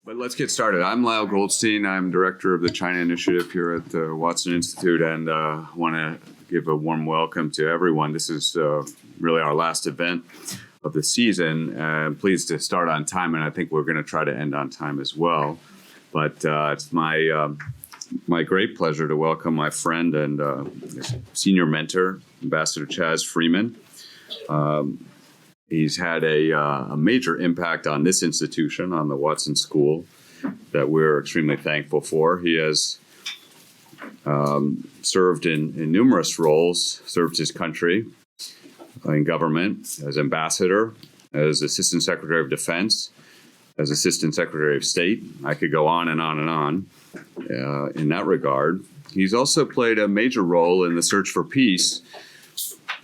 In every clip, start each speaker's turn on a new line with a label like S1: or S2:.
S1: But let's get started. I'm Lyle Goldstein. I'm director of the China Initiative here at the Watson Institute, and want to give a warm welcome to everyone. This is really our last event of the season. I'm pleased to start on time, and I think we're going to try to end on time as well. But it's my great pleasure to welcome my friend and senior mentor, Ambassador Chas Freeman. He's had a major impact on this institution, on the Watson School, that we're extremely thankful for. He has served in numerous roles, served his country in government, as ambassador, as Assistant Secretary of Defense, as Assistant Secretary of State. I could go on and on and on in that regard. He's also played a major role in the search for peace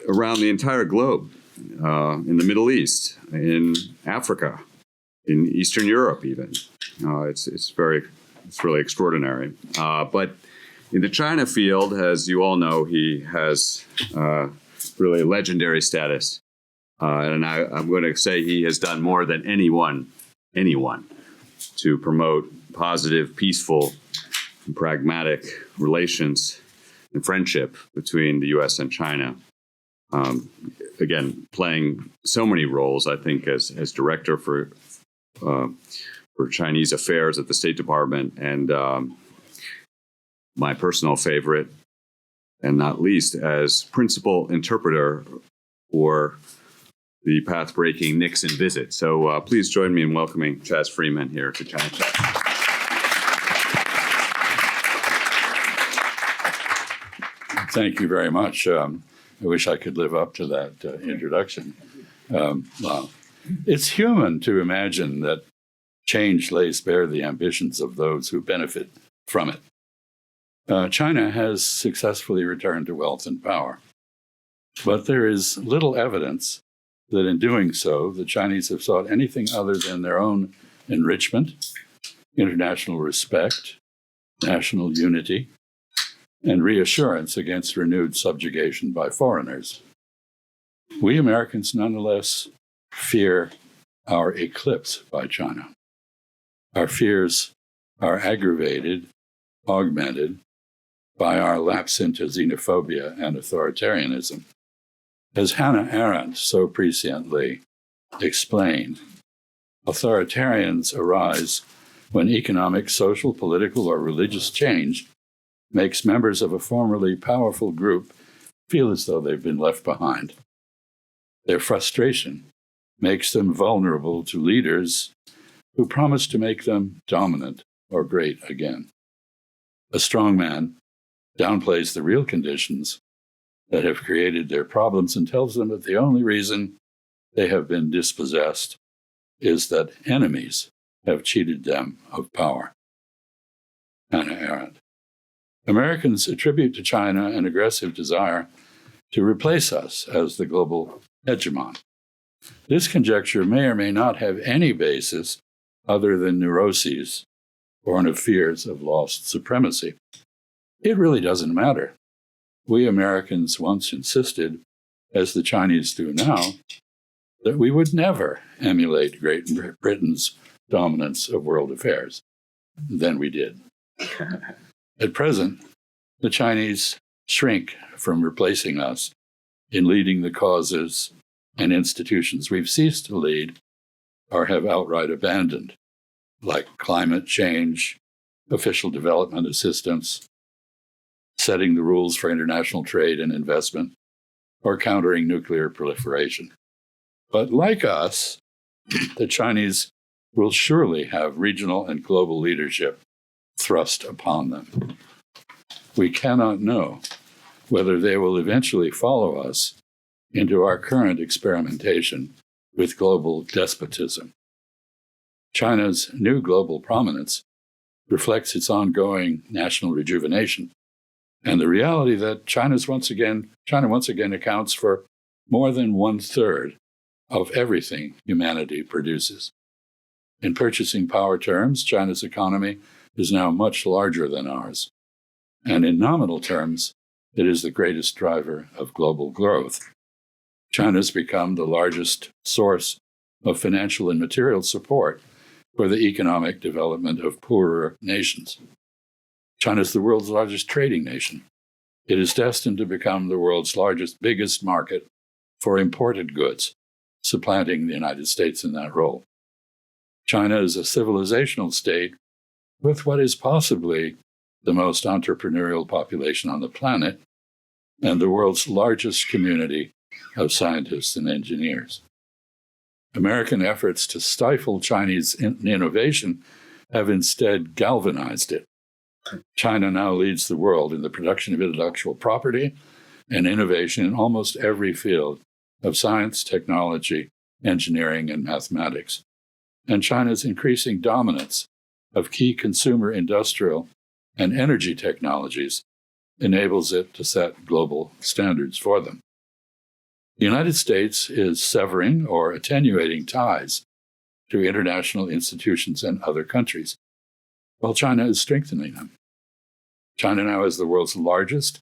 S1: around the entire globe. In the Middle East, in Africa, in Eastern Europe, even. It's really extraordinary. But in the China field, as you all know, he has really a legendary status. And I'm going to say he has done more than anyone to promote positive, peaceful, and pragmatic relations and friendship between the U.S. and China. Again, playing so many roles, I think, as director for Chinese affairs at the State Department, and my personal favorite, and not least, as principal interpreter for the path-breaking Nixon visit. So please join me in welcoming Chas Freeman here to China Chat.
S2: Thank you very much. I wish I could live up to that introduction. Well, it's human to imagine that change lays bare the ambitions of those who benefit from it. China has successfully returned to wealth and power, but there is little evidence that in doing so, the Chinese have sought anything other than their own enrichment, international respect, national unity, and reassurance against renewed subjugation by foreigners. We Americans nonetheless fear our eclipse by China. Our fears are aggravated, augmented by our lapse into xenophobia and authoritarianism. As Hannah Arendt so presciently explained, authoritarians arise when economic, social, political, or religious change makes members of a formerly powerful group feel as though they've been left behind. Their frustration makes them vulnerable to leaders who promise to make them dominant or great again. A strong man downplays the real conditions that have created their problems and tells them that the only reason they have been dispossessed is that enemies have cheated them of power. Hannah Arendt. Americans attribute to China an aggressive desire to replace us as the global hegemon. This conjecture may or may not have any basis other than neuroses born of fears of lost supremacy. It really doesn't matter. We Americans once insisted, as the Chinese do now, that we would never emulate Great Britain's dominance of world affairs. Then we did. At present, the Chinese shrink from replacing us in leading the causes and institutions we've ceased to lead or have outright abandoned, like climate change, official development assistance, setting the rules for international trade and investment, or countering nuclear proliferation. But like us, the Chinese will surely have regional and global leadership thrust upon them. We cannot know whether they will eventually follow us into our current experimentation with global despotism. China's new global prominence reflects its ongoing national rejuvenation and the reality that China once again accounts for more than 1/3 of everything humanity produces. In purchasing power terms, China's economy is now much larger than ours. And in nominal terms, it is the greatest driver of global growth. China's become the largest source of financial and material support for the economic development of poorer nations. China is the world's largest trading nation. It is destined to become the world's biggest market for imported goods, supplanting the United States in that role. China is a civilizational state with what is possibly the most entrepreneurial population on the planet and the world's largest community of scientists and engineers. American efforts to stifle Chinese innovation have instead galvanized it. China now leads the world in the production of intellectual property and innovation in almost every field of science, technology, engineering, and mathematics. And China's increasing dominance of key consumer, industrial, and energy technologies enables it to set global standards for them. The United States is severing or attenuating ties to international institutions and other countries, while China is strengthening them. China now has the world's largest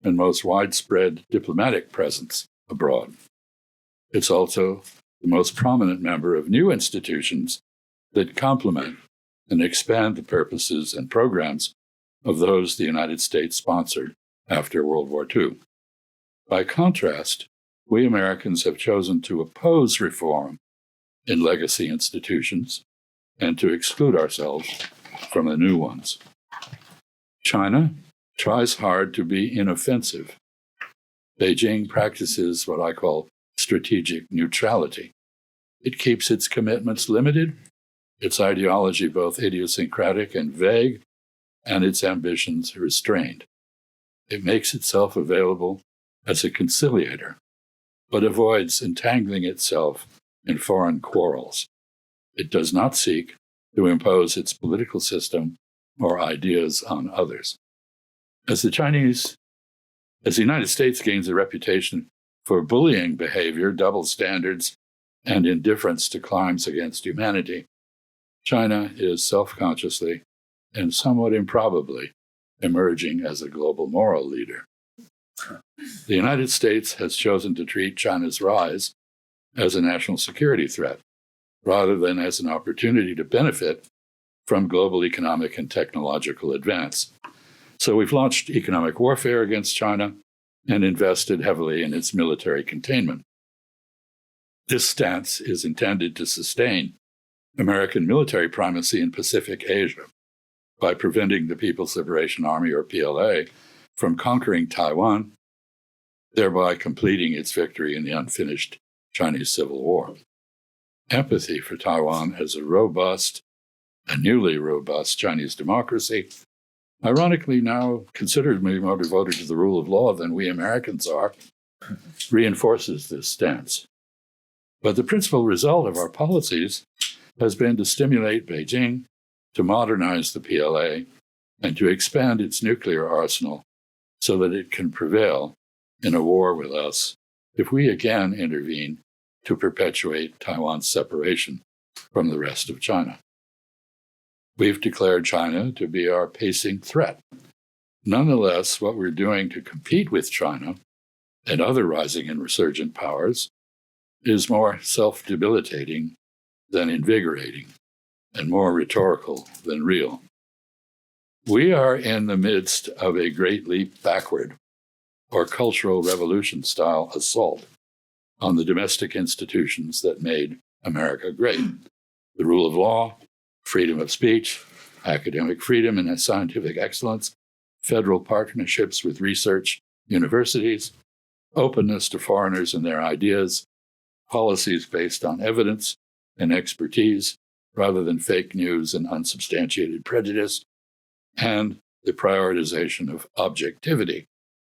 S2: and most widespread diplomatic presence abroad. It's also the most prominent member of new institutions that complement and expand the purposes and programs of those the United States sponsored after World War II. By contrast, we Americans have chosen to oppose reform in legacy institutions and to exclude ourselves from the new ones. China tries hard to be inoffensive. Beijing practices what I call strategic neutrality. It keeps its commitments limited, its ideology both idiosyncratic and vague, and its ambitions restrained. It makes itself available as a conciliator, but avoids entangling itself in foreign quarrels. It does not seek to impose its political system or ideas on others. As the United States gains a reputation for bullying behavior, double standards, and indifference to crimes against humanity, China is self-consciously and somewhat improbably emerging as a global moral leader. The United States has chosen to treat China's rise as a national security threat, rather than as an opportunity to benefit from global economic and technological advance. So we've launched economic warfare against China and invested heavily in its military containment. This stance is intended to sustain American military primacy in Pacific Asia by preventing the People's Liberation Army, or PLA, from conquering Taiwan, thereby completing its victory in the unfinished Chinese Civil War. Empathy for Taiwan as a newly robust Chinese democracy, ironically now considerably more devoted to the rule of law than we Americans are, reinforces this stance. But the principal result of our policies has been to stimulate Beijing to modernize the PLA and to expand its nuclear arsenal so that it can prevail in a war with us if we again intervene to perpetuate Taiwan's separation from the rest of China. We've declared China to be our pacing threat. Nonetheless, what we're doing to compete with China and other rising and resurgent powers is more self-debilitating than invigorating, and more rhetorical than real. We are in the midst of a great leap backward, or cultural revolution-style assault on the domestic institutions that made America great: the rule of law, freedom of speech, academic freedom and scientific excellence, federal partnerships with research universities, openness to foreigners and their ideas, policies based on evidence and expertise rather than fake news and unsubstantiated prejudice, and the prioritization of objectivity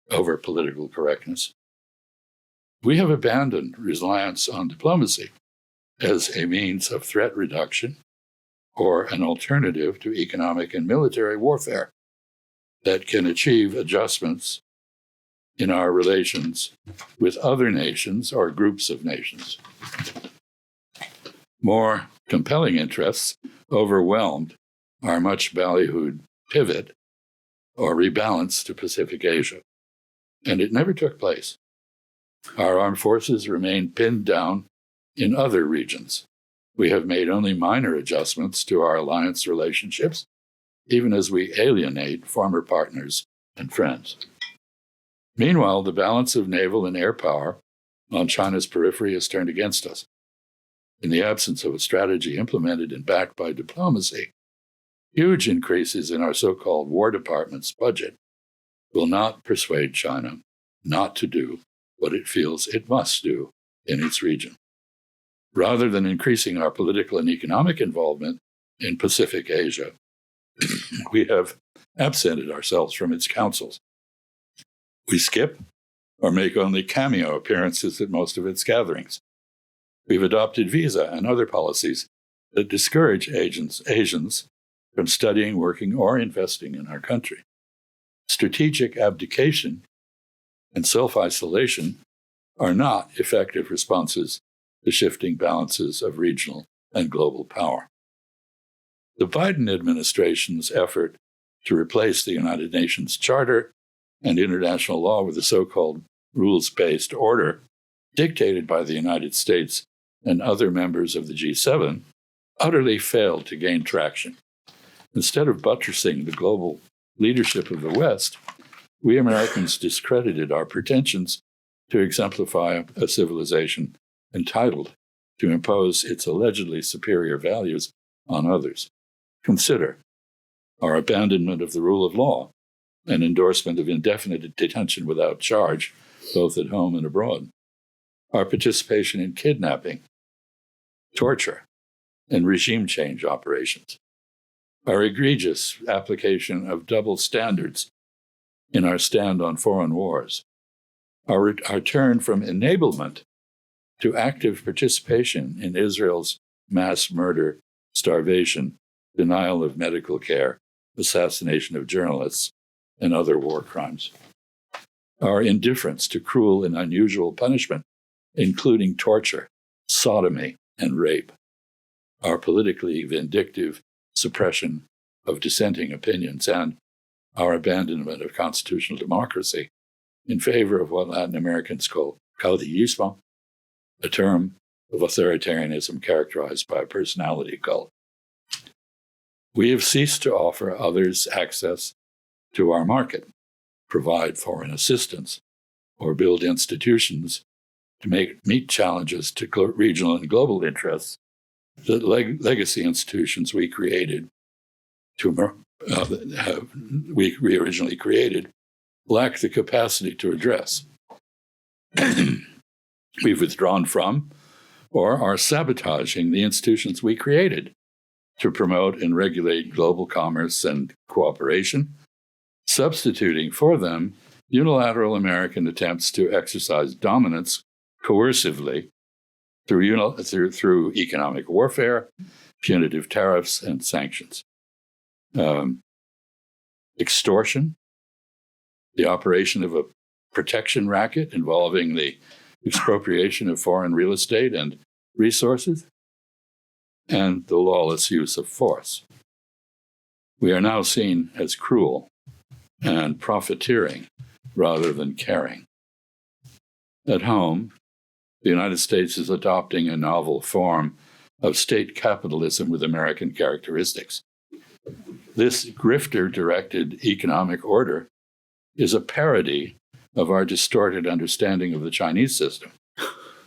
S2: over political correctness. We have abandoned reliance on diplomacy as a means of threat reduction or an alternative to economic and military warfare that can achieve adjustments in our relations with other nations or groups of nations. More compelling interests overwhelmed our much ballyhooed pivot or rebalance to Pacific Asia, and it never took place. Our armed forces remained pinned down in other regions, we have made only minor adjustments to our alliance relationships, even as we alienate former partners and friends. Meanwhile, the balance of naval and air power on China's periphery has turned against us. In the absence of a strategy implemented and backed by diplomacy, huge increases in our so-called War Department's budget will not persuade China not to do what it feels it must do in its region. Rather than increasing our political and economic involvement in Pacific Asia, we have absented ourselves from its councils. We skip or make only cameo appearances at most of its gatherings. We've adopted visa and other policies that discourage Asians from studying, working, or investing in our country. Strategic abdication and self-isolation are not effective responses to shifting balances of regional and global power. The Biden administration's effort to replace the United Nations Charter and international law with a so-called rules-based order dictated by the United States and other members of the G7 utterly failed to gain traction. Instead of buttressing the global leadership of the West, we Americans discredited our pretensions to exemplify a civilization entitled to impose its allegedly superior values on others. Consider our abandonment of the rule of law and endorsement of indefinite detention without charge, both at home and abroad. Our participation in kidnapping, torture, and regime change operations. Our egregious application of double standards in our stand on foreign wars. Our turn from enablement to active participation in Israel's mass murder, starvation, denial of medical care, assassination of journalists, and other war crimes. Our indifference to cruel and unusual punishment, including torture, sodomy, and rape. Our politically vindictive suppression of dissenting opinions, and our abandonment of constitutional democracy in favor of what Latin Americans call caudillismo, a term of authoritarianism characterized by a personality cult. We have ceased to offer others access to our market, provide foreign assistance, or build institutions to meet challenges to regional and global interests that legacy institutions we originally created lack the capacity to address. We've withdrawn from or are sabotaging the institutions we created to promote and regulate global commerce and cooperation, substituting for them unilateral American attempts to exercise dominance coercively through economic warfare, punitive tariffs, and sanctions. Extortion, the operation of a protection racket involving the expropriation of foreign real estate and resources, and the lawless use of force. We are now seen as cruel and profiteering rather than caring. At home, the United States is adopting a novel form of state capitalism with American characteristics. This grifter-directed economic order is a parody of our distorted understanding of the Chinese system.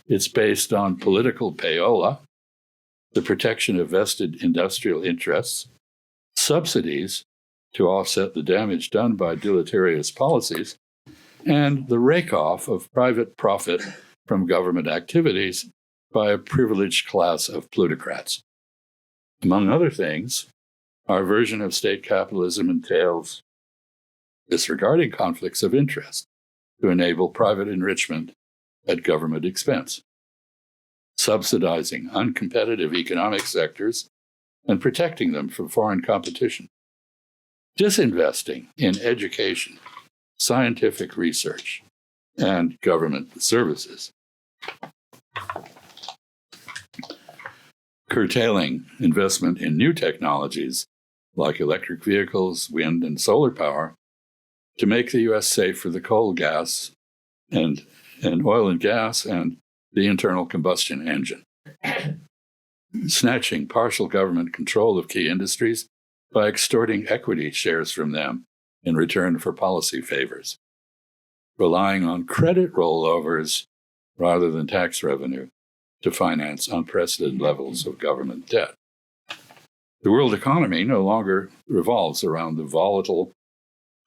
S2: It's based on political payola, the protection of vested industrial interests, subsidies to offset the damage done by deleterious policies, and the rake-off of private profit from government activities by a privileged class of plutocrats. Among other things, our version of state capitalism entails disregarding conflicts of interest to enable private enrichment at government expense, subsidizing uncompetitive economic sectors and protecting them from foreign competition, disinvesting in education, scientific research, and government services, curtailing investment in new technologies like electric vehicles, wind, and solar power to make the U.S. safe for the coal, gas, and oil and gas, and the internal combustion engine. snatching partial government control of key industries by extorting equity shares from them in return for policy favors, relying on credit rollovers rather than tax revenue to finance unprecedented levels of government debt. The world economy no longer revolves around the volatile,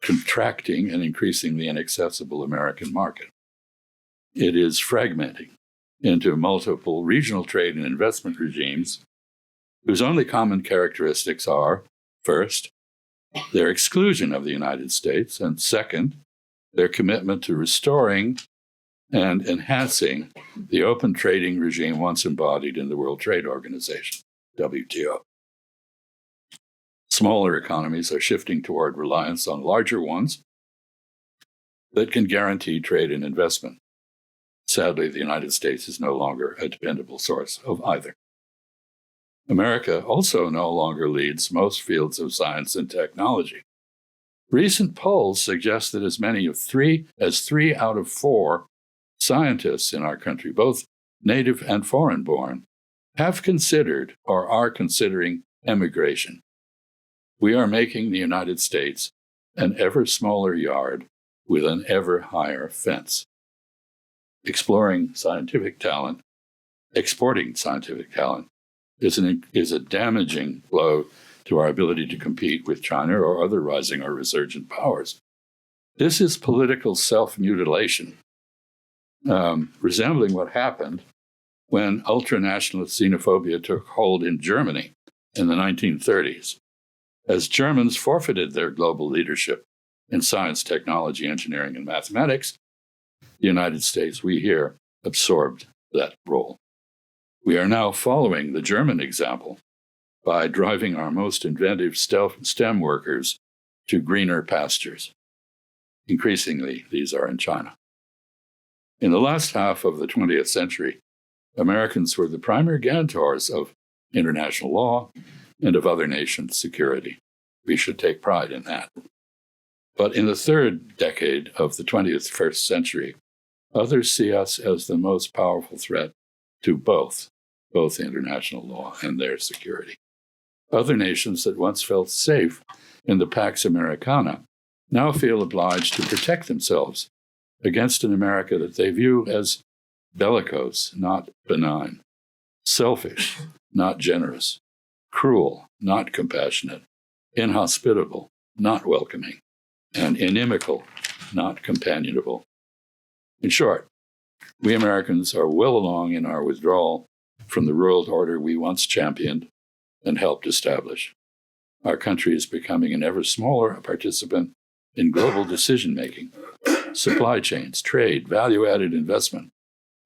S2: contracting, and increasingly inaccessible American market. It is fragmenting into multiple regional trade and investment regimes whose only common characteristics are, first, their exclusion of the United States, and second, their commitment to restoring and enhancing the open trading regime once embodied in the World Trade Organization, WTO. Smaller economies are shifting toward reliance on larger ones that can guarantee trade and investment. Sadly, the United States is no longer a dependable source of either. America also no longer leads most fields of science and technology. Recent polls suggest that as many as 3 out of 4 scientists in our country, both native and foreign-born, have considered or are considering emigration. We are making the United States an ever smaller yard with an ever higher fence. Exporting scientific talent is a damaging blow to our ability to compete with China or other rising or resurgent powers. This is political self-mutilation, resembling what happened when ultranationalist xenophobia took hold in Germany in the 1930s. As Germans forfeited their global leadership in science, technology, engineering, and mathematics, the United States, we here, absorbed that role. We are now following the German example by driving our most inventive STEM workers to greener pastures. Increasingly, these are in China. In the last half of the 20th century, Americans were the primary guarantors of international law and of other nations' security. We should take pride in that. But in the third decade of the 21st century, others see us as the most powerful threat to both international law and their security. Other nations that once felt safe in the Pax Americana now feel obliged to protect themselves against an America that they view as bellicose, not benign, selfish, not generous, cruel, not compassionate, inhospitable, not welcoming, and inimical, not companionable. In short, we Americans are well along in our withdrawal from the world order we once championed and helped establish. Our country is becoming an ever smaller participant in global decision-making, supply chains, trade, value-added investment,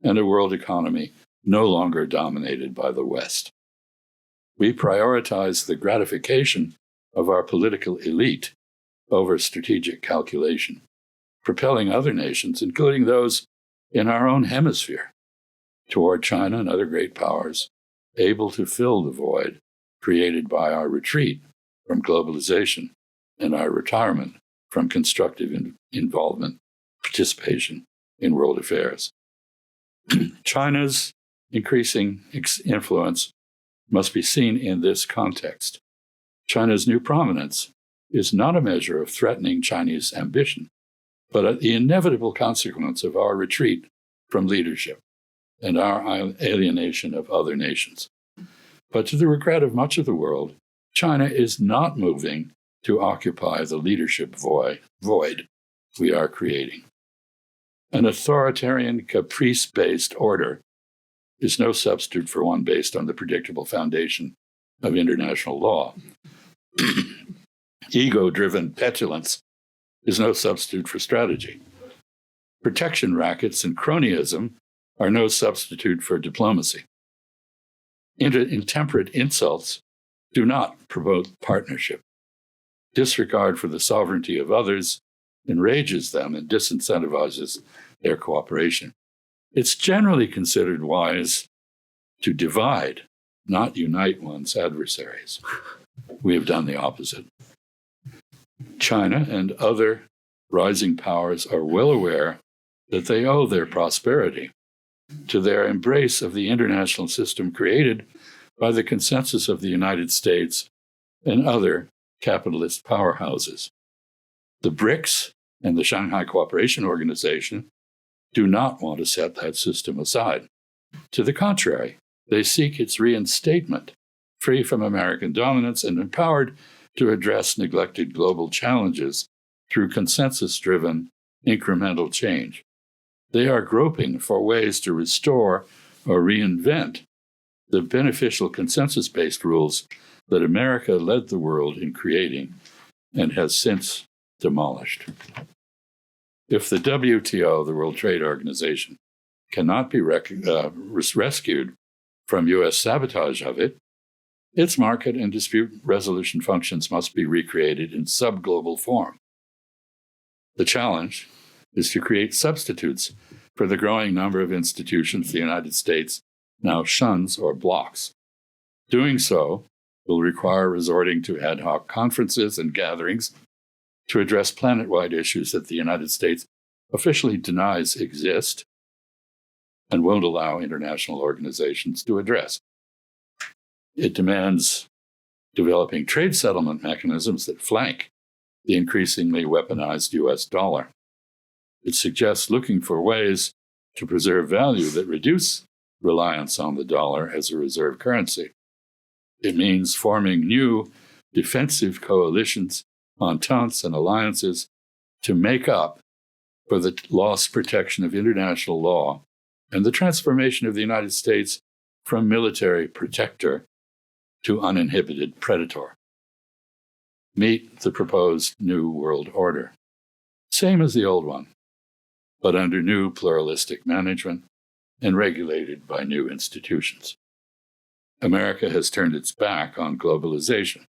S2: and a world economy no longer dominated by the West. We prioritize the gratification of our political elite over strategic calculation, propelling other nations, including those in our own hemisphere, toward China and other great powers, able to fill the void created by our retreat from globalization and our retirement from constructive involvement, participation in world affairs. China's increasing influence must be seen in this context. China's new prominence is not a measure of threatening Chinese ambition, but the inevitable consequence of our retreat from leadership and our alienation of other nations. But to the regret of much of the world, China is not moving to occupy the leadership void we are creating. An authoritarian, caprice-based order is no substitute for one based on the predictable foundation of international law. Ego-driven petulance is no substitute for strategy. Protection rackets and cronyism are no substitute for diplomacy. Intemperate insults do not promote partnership. Disregard for the sovereignty of others enrages them and disincentivizes their cooperation. It's generally considered wise to divide, not unite one's adversaries. We have done the opposite. China and other rising powers are well aware that they owe their prosperity to their embrace of the international system created by the consensus of the United States and other capitalist powerhouses. The BRICS and the Shanghai Cooperation Organization do not want to set that system aside. To the contrary, they seek its reinstatement, free from American dominance and empowered to address neglected global challenges through consensus-driven incremental change. They are groping for ways to restore or reinvent the beneficial consensus-based rules that America led the world in creating and has since demolished. If the WTO, the World Trade Organization, cannot be rescued from U.S. sabotage of it, its market and dispute resolution functions must be recreated in subglobal form. The challenge is to create substitutes for the growing number of institutions the United States now shuns or blocks. Doing so will require resorting to ad hoc conferences and gatherings to address planet-wide issues that the United States officially denies exist and won't allow international organizations to address. It demands developing trade settlement mechanisms that flank the increasingly weaponized US dollar. It suggests looking for ways to preserve value that reduce reliance on the dollar as a reserve currency. It means forming new defensive coalitions, ententes, and alliances to make up for the lost protection of international law and the transformation of the United States from military protector to uninhibited predator. Meet the proposed new world order, same as the old one, but under new pluralistic management and regulated by new institutions. America has turned its back on globalization,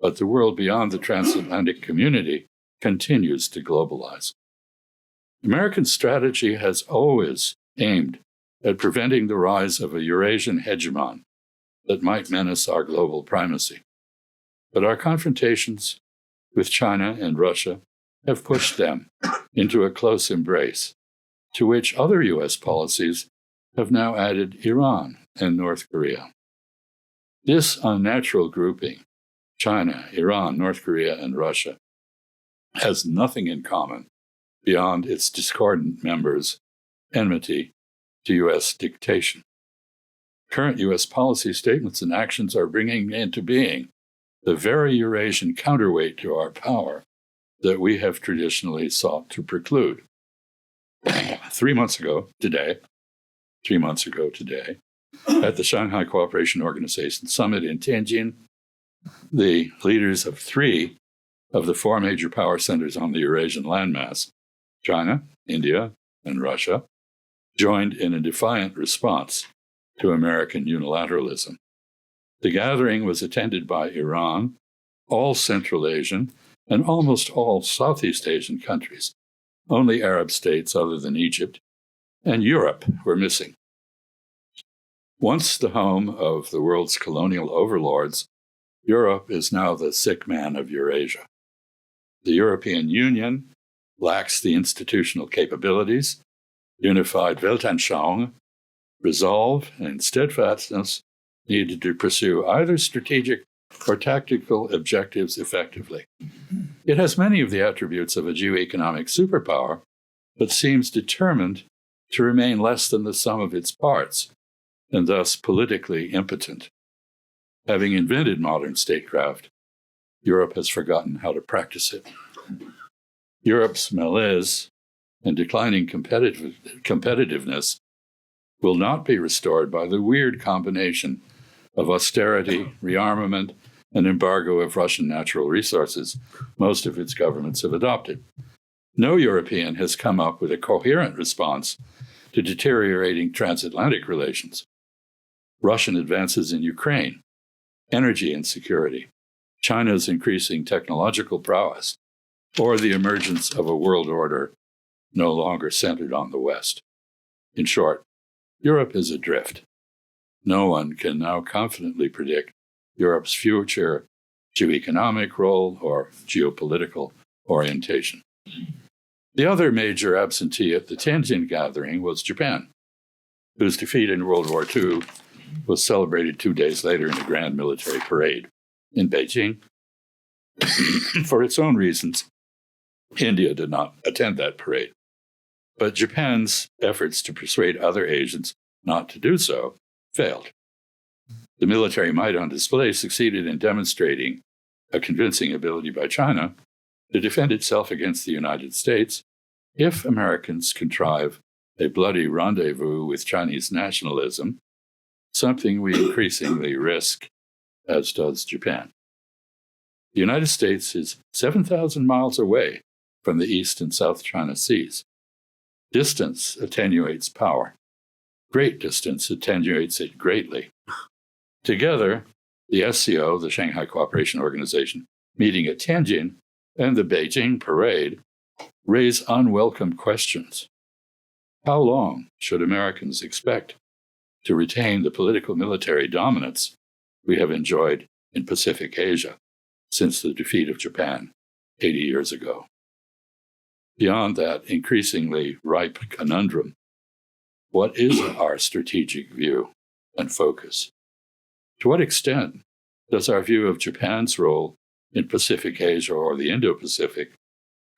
S2: but the world beyond the transatlantic community continues to globalize. American strategy has always aimed at preventing the rise of a Eurasian hegemon that might menace our global primacy. But our confrontations with China and Russia have pushed them into a close embrace, to which other U.S. policies have now added Iran and North Korea. This unnatural grouping, China, Iran, North Korea, and Russia, has nothing in common beyond its discordant members' enmity to U.S. dictation. Current U.S. policy statements and actions are bringing into being the very Eurasian counterweight to our power that we have traditionally sought to preclude. 3 months ago today, at the Shanghai Cooperation Organization Summit in Tianjin, the leaders of 3 of the 4 major power centers on the Eurasian landmass, China, India, and Russia, joined in a defiant response to American unilateralism. The gathering was attended by Iran, all Central Asian, and almost all Southeast Asian countries. Only Arab states other than Egypt and Europe were missing. Once the home of the world's colonial overlords, Europe is now the sick man of Eurasia. The European Union lacks the institutional capabilities, unified Weltanschauung, resolve, and steadfastness needed to pursue either strategic or tactical objectives effectively. It has many of the attributes of a geoeconomic superpower, but seems determined to remain less than the sum of its parts, and thus politically impotent. Having invented modern statecraft, Europe has forgotten how to practice it. Europe's malaise and declining competitiveness will not be restored by the weird combination of austerity, rearmament, and embargo of Russian natural resources most of its governments have adopted. No European has come up with a coherent response to deteriorating transatlantic relations. Russian advances in Ukraine, energy insecurity, China's increasing technological prowess, or the emergence of a world order no longer centered on the West. In short, Europe is adrift. No one can now confidently predict Europe's future geoeconomic role or geopolitical orientation. The other major absentee at the Tianjin gathering was Japan. whose defeat in World War II was celebrated 2 days later in a grand military parade in Beijing. For its own reasons, India did not attend that parade. But Japan's efforts to persuade other Asians not to do so failed. The military might on display succeeded in demonstrating a convincing ability by China to defend itself against the United States if Americans contrive a bloody rendezvous with Chinese nationalism, something we increasingly risk, as does Japan. The United States is 7,000 miles away from the East and South China Seas. Distance attenuates power. Great distance attenuates it greatly. Together, the SCO, the Shanghai Cooperation Organization, meeting at Tianjin, and the Beijing parade raise unwelcome questions. How long should Americans expect to retain the political military dominance we have enjoyed in Pacific Asia since the defeat of Japan 80 years ago? Beyond that increasingly ripe conundrum, what is our strategic view and focus? To what extent does our view of Japan's role in Pacific Asia or the Indo-Pacific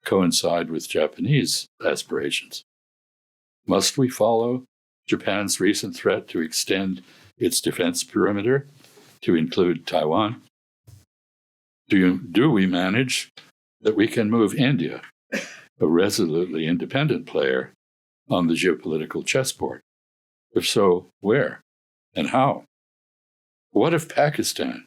S2: coincide with Japanese aspirations? Must we follow Japan's recent threat to extend its defense perimeter to include Taiwan? Do we manage that we can move India, a resolutely independent player, on the geopolitical chessboard? If so, where and how? What if Pakistan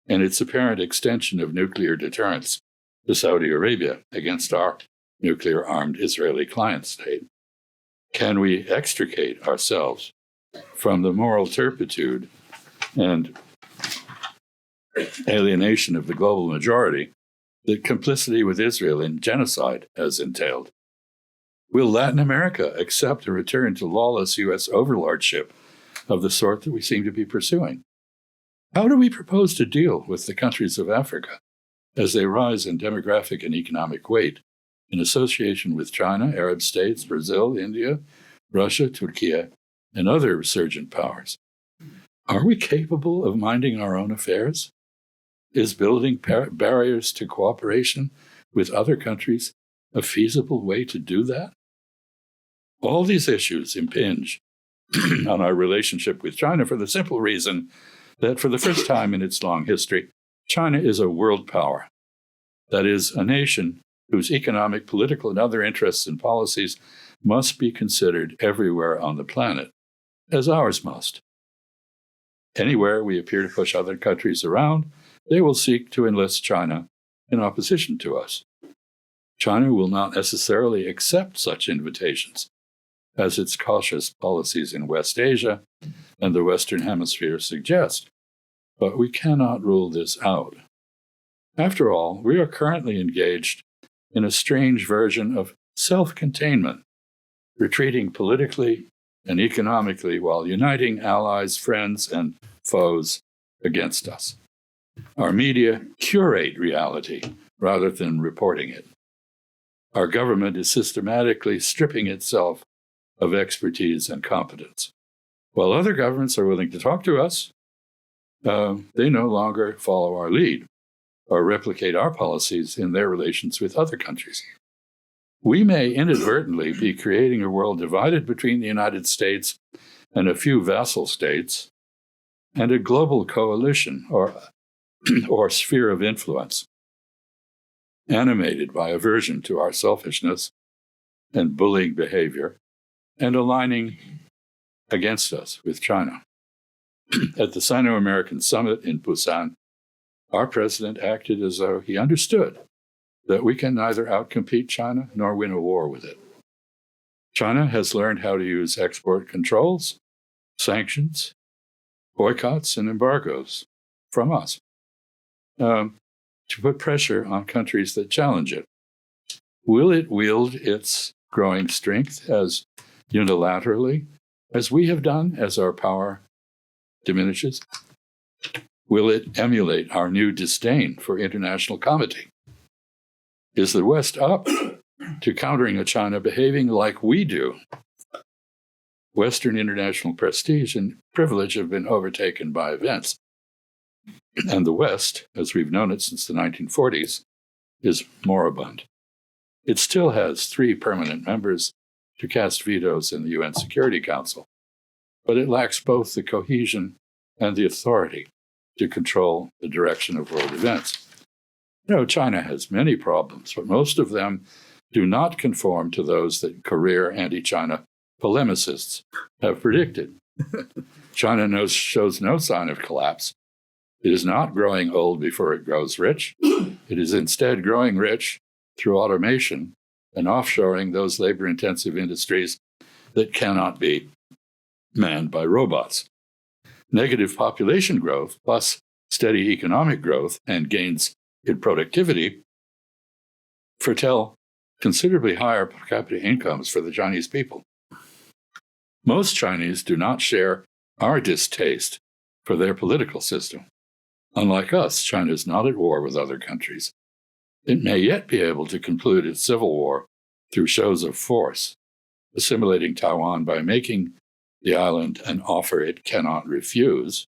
S2: and its apparent extension of nuclear deterrence to Saudi Arabia against our nuclear-armed Israeli client state? Can we extricate ourselves from the moral turpitude and alienation of the global majority that complicity with Israel in genocide has entailed? Will Latin America accept a return to lawless U.S. overlordship of the sort that we seem to be pursuing? How do we propose to deal with the countries of Africa as they rise in demographic and economic weight in association with China, Arab states, Brazil, India, Russia, Turkey, and other resurgent powers? Are we capable of minding our own affairs? Is building barriers to cooperation with other countries a feasible way to do that? All these issues impinge on our relationship with China for the simple reason that for the first time in its long history, China is a world power. That is, a nation whose economic, political, and other interests and policies must be considered everywhere on the planet, as ours must. Anywhere we appear to push other countries around, they will seek to enlist China in opposition to us. China will not necessarily accept such invitations, as its cautious policies in West Asia and the Western Hemisphere suggest, but we cannot rule this out. After all, we are currently engaged in a strange version of self-containment, retreating politically and economically while uniting allies, friends, and foes against us. Our media curate reality rather than reporting it. Our government is systematically stripping itself of expertise and competence. While other governments are willing to talk to us, they no longer follow our lead or replicate our policies in their relations with other countries. We may inadvertently be creating a world divided between the United States and a few vassal states and a global coalition or sphere of influence, animated by aversion to our selfishness and bullying behavior and aligning against us with China. At the Sino-American Summit in Busan, our president acted as though he understood that we can neither outcompete China nor win a war with it. China has learned how to use export controls, sanctions, boycotts, and embargoes from us to put pressure on countries that challenge it. Will it wield its growing strength as unilaterally as we have done as our power diminishes? Will it emulate our new disdain for international comity? Is the West up to countering a China behaving like we do? Western international prestige and privilege have been overtaken by events. And the West, as we've known it since the 1940s, is moribund. It still has 3 permanent members to cast vetoes in the UN Security Council, but it lacks both the cohesion and the authority to control the direction of world events. China has many problems, but most of them do not conform to those that career anti-China polemicists have predicted. China shows no sign of collapse. It is not growing old before it grows rich. It is instead growing rich through automation and offshoring those labor-intensive industries that cannot be manned by robots. Negative population growth, plus steady economic growth and gains in productivity, foretell considerably higher per capita incomes for the Chinese people. Most Chinese do not share our distaste for their political system. Unlike us, China is not at war with other countries. It may yet be able to conclude its civil war through shows of force, assimilating Taiwan by making the island an offer it cannot refuse,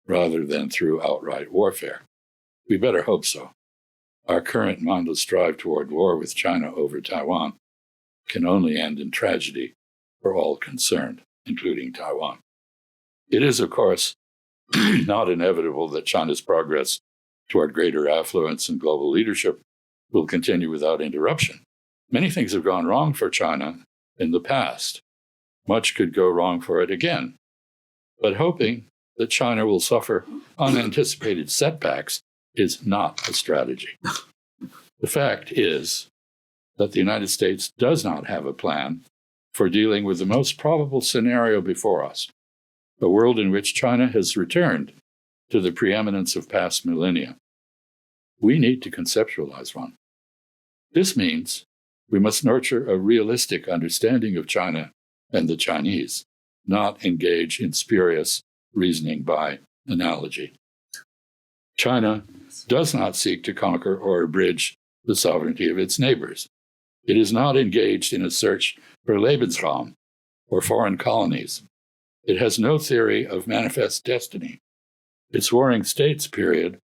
S2: rather than through outright warfare. We better hope so. Our current mindless drive toward war with China over Taiwan can only end in tragedy for all concerned, including Taiwan. It is, of course, not inevitable that China's progress toward greater affluence and global leadership will continue without interruption. Many things have gone wrong for China in the past. Much could go wrong for it again. But hoping that China will suffer unanticipated setbacks is not a strategy. The fact is that the United States does not have a plan for dealing with the most probable scenario before us, a world in which China has returned to the preeminence of past millennia. We need to conceptualize one. This means we must nurture a realistic understanding of China and the Chinese, not engage in spurious reasoning by analogy. China does not seek to conquer or abridge the sovereignty of its neighbors. It is not engaged in a search for Lebensraum or foreign colonies. It has no theory of manifest destiny. Its warring states period,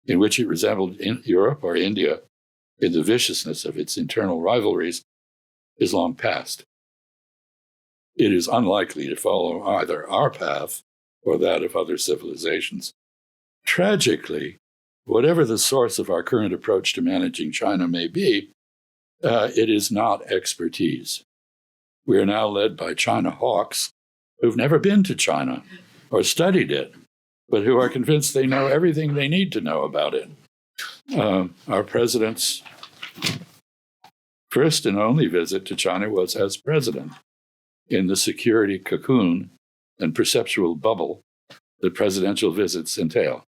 S2: in which it resembled Europe or India in the viciousness of its internal rivalries, is long past. It is unlikely to follow either our path or that of other civilizations. Tragically, whatever the source of our current approach to managing China may be, it is not expertise. We are now led by China hawks who've never been to China or studied it, but who are convinced they know everything they need to know about it. Our president's first and only visit to China was as president, in the security cocoon and perceptual bubble that presidential visits entail.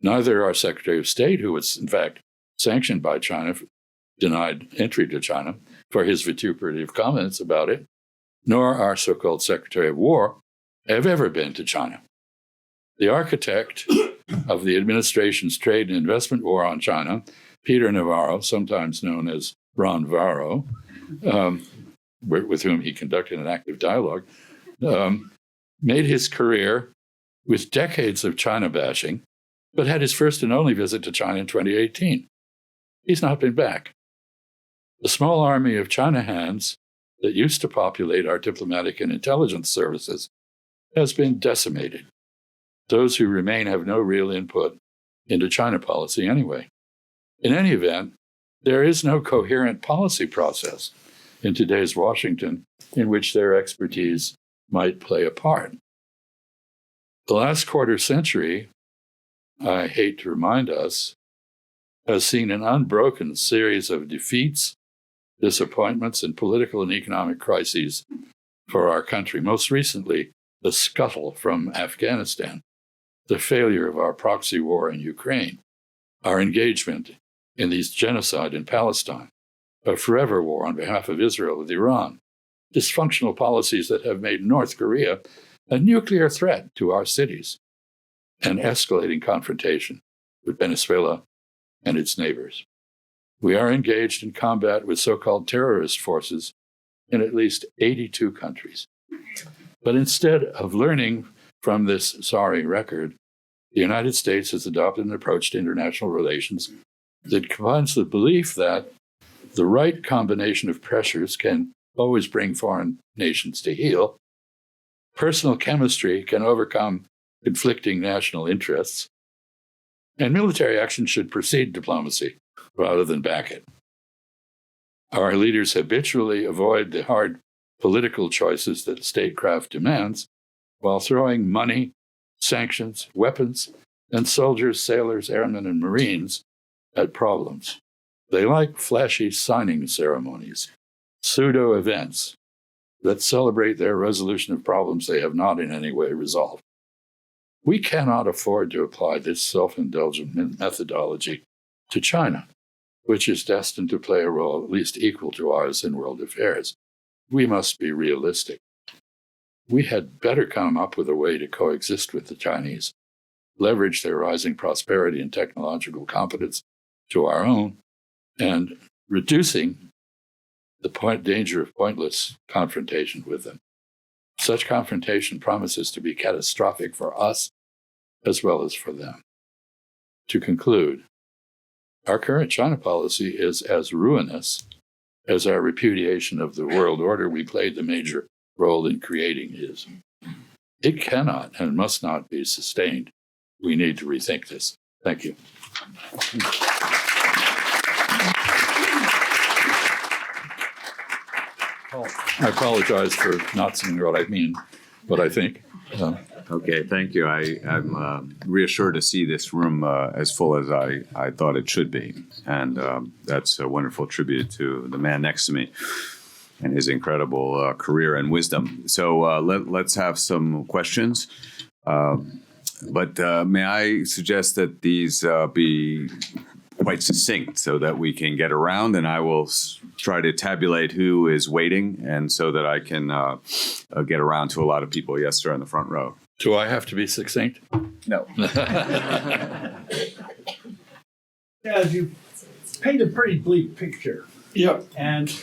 S2: Neither our Secretary of State, who was in fact sanctioned by China, denied entry to China for his vituperative comments about it, nor our so-called Secretary of War have ever been to China. The architect of the administration's trade and investment war on China, Peter Navarro, sometimes known as Ron Varro, with whom he conducted an active dialogue, made his career with decades of China bashing, but had his first and only visit to China in 2018. He's not been back. The small army of China hands that used to populate our diplomatic and intelligence services has been decimated. Those who remain have no real input into China policy anyway. In any event, there is no coherent policy process in today's Washington in which their expertise might play a part. The last quarter century, I hate to remind us, has seen an unbroken series of defeats, disappointments, and political and economic crises for our country. Most recently, the scuttle from Afghanistan, the failure of our proxy war in Ukraine, our engagement in the genocide in Palestine, a forever war on behalf of Israel with Iran, dysfunctional policies that have made North Korea a nuclear threat to our cities, and escalating confrontation with Venezuela and its neighbors. We are engaged in combat with so-called terrorist forces in at least 82 countries. But instead of learning from this sorry record, the United States has adopted an approach to international relations that combines the belief that the right combination of pressures can always bring foreign nations to heel. Personal chemistry can overcome conflicting national interests. And military action should precede diplomacy rather than back it. Our leaders habitually avoid the hard political choices that statecraft demands while throwing money, sanctions, weapons, and soldiers, sailors, airmen, and Marines at problems. They like flashy signing ceremonies, pseudo events that celebrate their resolution of problems they have not in any way resolved. We cannot afford to apply this self-indulgent methodology to China, which is destined to play a role at least equal to ours in world affairs. We must be realistic. We had better come up with a way to coexist with the Chinese, leverage their rising prosperity and technological competence to our own, and reducing the danger of pointless confrontation with them. Such confrontation promises to be catastrophic for us as well as for them. To conclude, our current China policy is as ruinous as our repudiation of the world order we played the major role in creating is. It cannot and must not be sustained. We need to rethink this. Thank you. I apologize for not saying what I mean, what I think.
S1: Okay, thank you. I'm reassured to see this room as full as I thought it should be. And that's a wonderful tribute to the man next to me and his incredible career and wisdom. So let's have some questions. But may I suggest that these be quite succinct so that we can get around, and I will try to tabulate who is waiting, and so that I can get around to a lot of people. Yes, sir, in the front row.
S2: Do I have to be succinct?
S1: No.
S3: As you paint a pretty bleak picture.
S2: Yep.
S3: And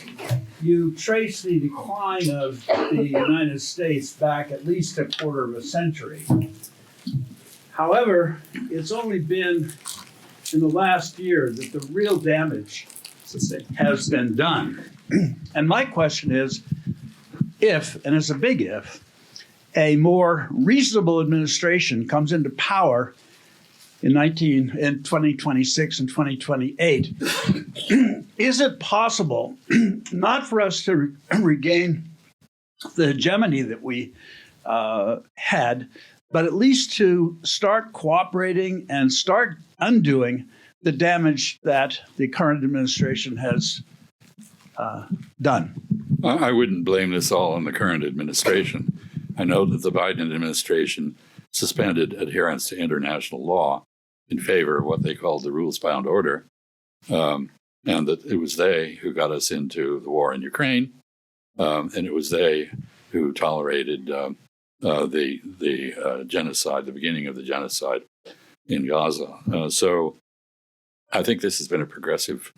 S3: you trace the decline of the United States back at least a quarter of a century. However, it's only been in the last year that the real damage has been done. And my question is, if, and it's a big if, a more reasonable administration comes into power in 2026 and 2028, is it possible not for us to regain the hegemony that we had, but at least to start cooperating and start undoing the damage that the current administration has done?
S2: I wouldn't blame this all on the current administration. I know that the Biden administration suspended adherence to international law in favor of what they called the rules-bound order, and that it was they who got us into the war in Ukraine, and it was they who tolerated the genocide, the beginning of the genocide in Gaza. So I think this has been a progressive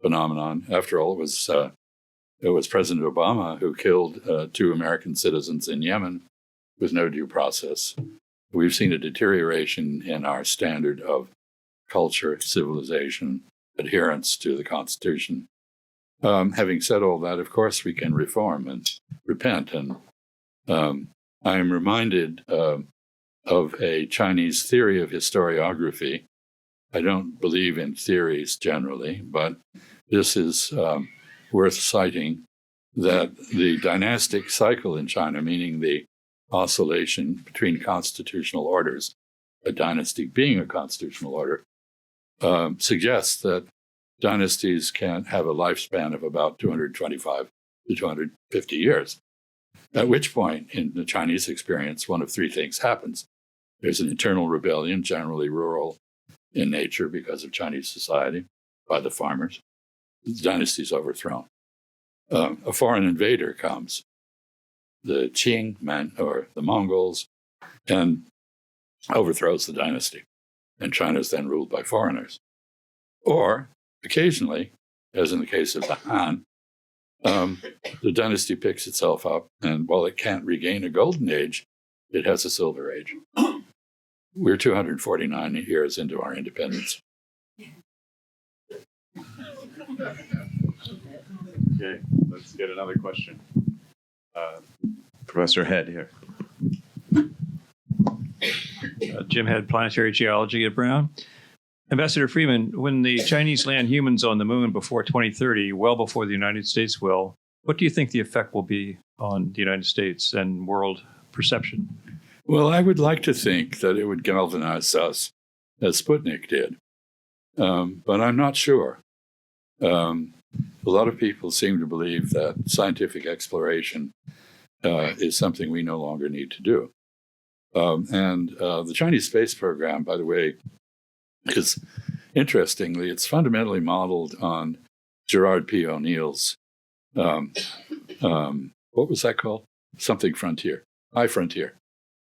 S2: phenomenon. After all, it was President Obama who killed 2 American citizens in Yemen with no due process. We've seen a deterioration in our standard of culture, civilization, adherence to the Constitution. Having said all that, of course, we can reform and repent. And I am reminded of a Chinese theory of historiography. I don't believe in theories generally, but this is worth citing, that the dynastic cycle in China, meaning the oscillation between constitutional orders, a dynasty being a constitutional order, suggests that dynasties can have a lifespan of about 225 to 250 years, at which point, in the Chinese experience, one of 3 things happens. There's an internal rebellion, generally rural in nature because of Chinese society, by the farmers. The dynasty is overthrown. A foreign invader comes, the Qing or the Mongols, and overthrows the dynasty. And China is then ruled by foreigners. Or, occasionally, as in the case of the Han, the dynasty picks itself up, and while it can't regain a golden age, it has a silver age. We're 249 years into our independence.
S1: Okay, let's get another question. Professor Head here.
S4: Jim Head, Planetary Geology at Brown. Ambassador Freeman, when the Chinese land humans on the moon before 2030, well before the United States will, what do you think the effect will be on the United States and world perception?
S2: Well, I would like to think that it would galvanize us as Sputnik did, but I'm not sure. A lot of people seem to believe that scientific exploration is something we no longer need to do. And the Chinese space program, by the way, is, interestingly, it's fundamentally modeled on Gerard P. O'Neill's, what was that called? Something Frontier, High Frontier.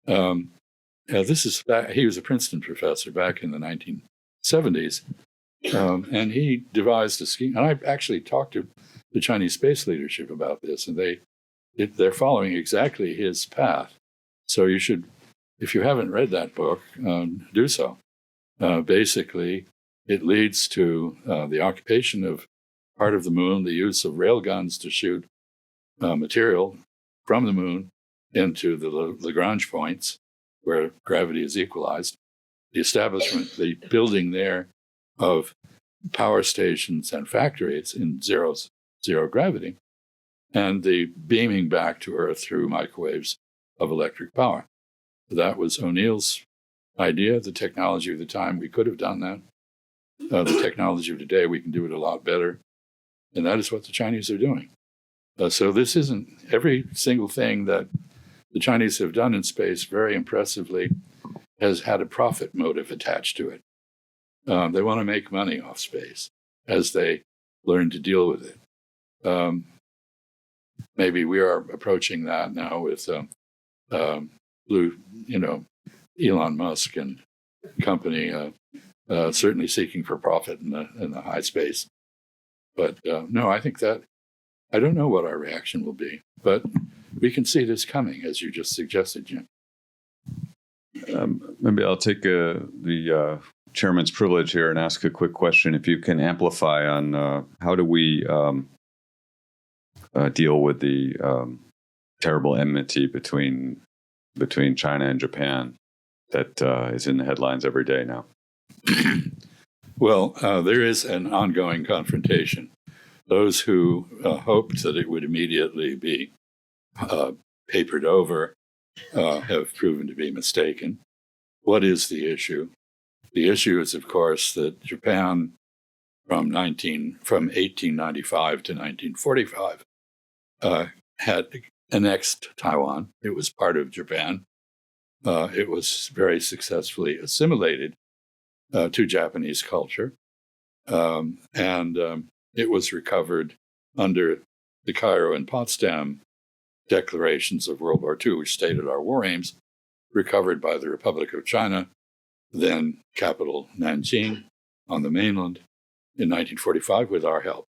S2: This is back, he was a Princeton professor back in the 1970s, and he devised a scheme. And I actually talked to the Chinese space leadership about this, and they're following exactly his path. So you should, if you haven't read that book, do so. Basically, it leads to the occupation of part of the moon, the use of railguns to shoot material from the moon into the Lagrange points where gravity is equalized, the establishment, the building there of power stations and factories in zero gravity, and the beaming back to Earth through microwaves of electric power. That was O'Neill's idea, the technology of the time. We could have done that. The technology of today, we can do it a lot better. And that is what the Chinese are doing. So this isn't every single thing that the Chinese have done in space very impressively has had a profit motive attached to it. They want to make money off space as they learn to deal with it. Maybe we are approaching that now with Elon Musk and company certainly seeking for profit in the high space. But no, I think that I don't know what our reaction will be, but we can see this coming, as you just suggested, Jim.
S1: Maybe I'll take the chairman's privilege here and ask a quick question. If you can amplify on how do we deal with the terrible enmity between China and Japan that is in the headlines every day now?
S2: Well, there is an ongoing confrontation. Those who hoped that it would immediately be papered over have proven to be mistaken. What is the issue? The issue is, of course, that Japan from 1895 to 1945 had annexed Taiwan. It was part of Japan. It was very successfully assimilated to Japanese culture. And it was recovered under the Cairo and Potsdam declarations of World War II, which stated our war aims, recovered by the Republic of China, then capital Nanjing on the mainland in 1945 with our help.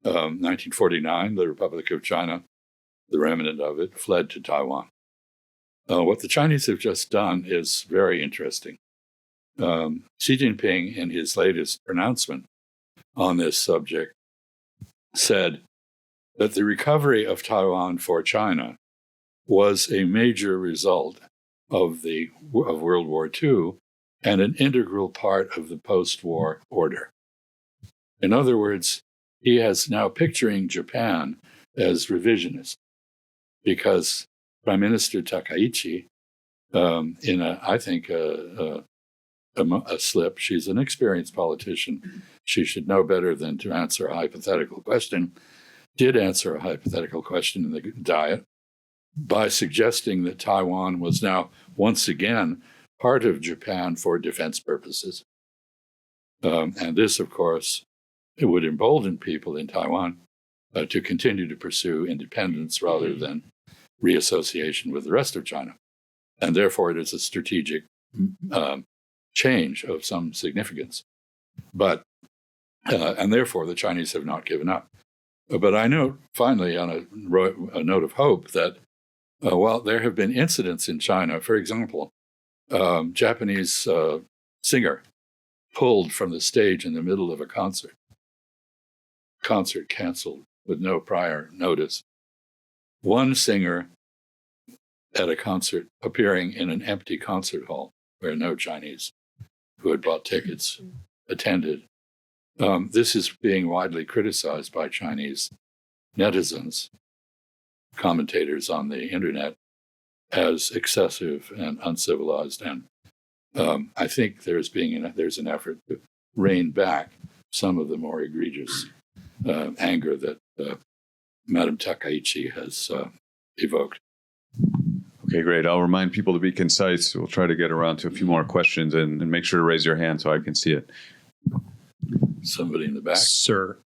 S2: 1949, the Republic of China, the remnant of it, fled to Taiwan. What the Chinese have just done is very interesting. Xi Jinping, in his latest pronouncement on this subject, said that the recovery of Taiwan for China was a major result of World War II and an integral part of the post-war order. In other words, he is now picturing Japan as revisionist because Prime Minister Takaichi, in a slip, she's an experienced politician, she should know better than to answer a hypothetical question, did answer a hypothetical question in the Diet by suggesting that Taiwan was now once again part of Japan for defense purposes. And this, of course, it would embolden people in Taiwan to continue to pursue independence rather than reassociation with the rest of China. And therefore, it is a strategic change of some significance. But, and therefore, the Chinese have not given up. But I note, finally, on a note of hope, that while there have been incidents in China, for example, Japanese singer pulled from the stage in the middle of a concert canceled with no prior notice. One singer at a concert appearing in an empty concert hall where no Chinese who had bought tickets attended. This is being widely criticized by Chinese netizens, commentators on the internet, as excessive and uncivilized. And I think there's an effort to rein back some of the more egregious anger that Madam Takaichi has evoked.
S1: Okay, great. I'll remind people to be concise. We'll try to get around to a few more questions and make sure to raise your hand so I can see it.
S2: Somebody in the back.
S5: Sir,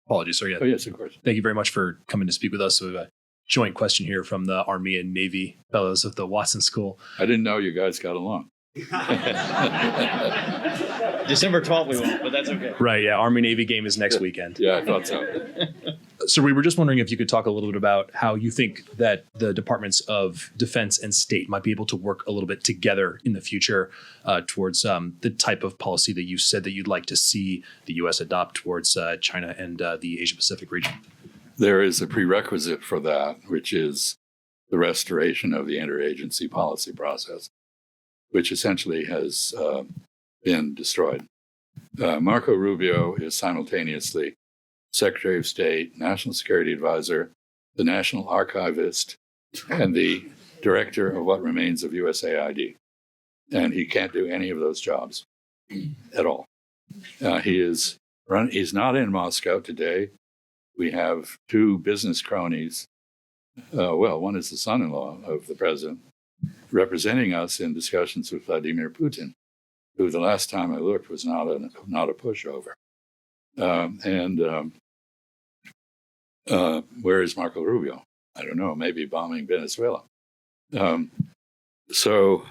S5: apologies, sir. Yeah.
S2: Oh, yes, of course.
S5: Thank you very much for coming to speak with us. So we have a joint question here from the Army and Navy fellows of the Watson School.
S2: I didn't know you guys got along.
S6: December 12th we won't, but that's okay.
S5: Right, yeah. Army-Navy game is next weekend.
S2: Yeah, I thought so.
S5: So we were just wondering if you could talk a little bit about how you think that the Departments of Defense and State might be able to work a little bit together in the future towards the type of policy that you said that you'd like to see the U.S. adopt towards China and the Asia-Pacific region.
S2: There is a prerequisite for that, which is the restoration of the interagency policy process, which essentially has been destroyed. Marco Rubio is simultaneously Secretary of State, National Security Advisor, the National Archivist, and the Director of what remains of USAID. And he can't do any of those jobs at all. He's not in Moscow today. We have two business cronies. One is the son-in-law of the president, representing us in discussions with Vladimir Putin, who the last time I looked was not a pushover. Where is Marco Rubio? I don't know, maybe bombing Venezuela. So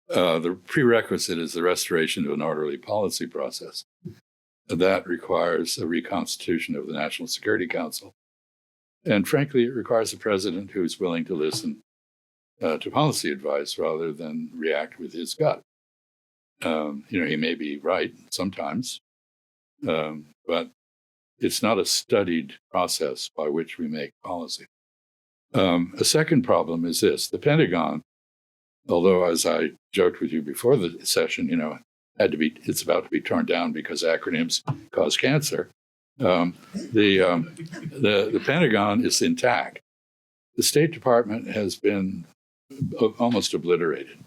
S2: the prerequisite is the restoration of an orderly policy process. That requires a reconstitution of the National Security Council. And frankly, it requires a president who's willing to listen to policy advice rather than react with his gut. He may be right sometimes, but it's not a studied process by which we make policy. A second problem is this. The Pentagon, although as I joked with you before the session, it's about to be torn down because acronyms cause cancer. The Pentagon is intact. The State Department has been almost obliterated.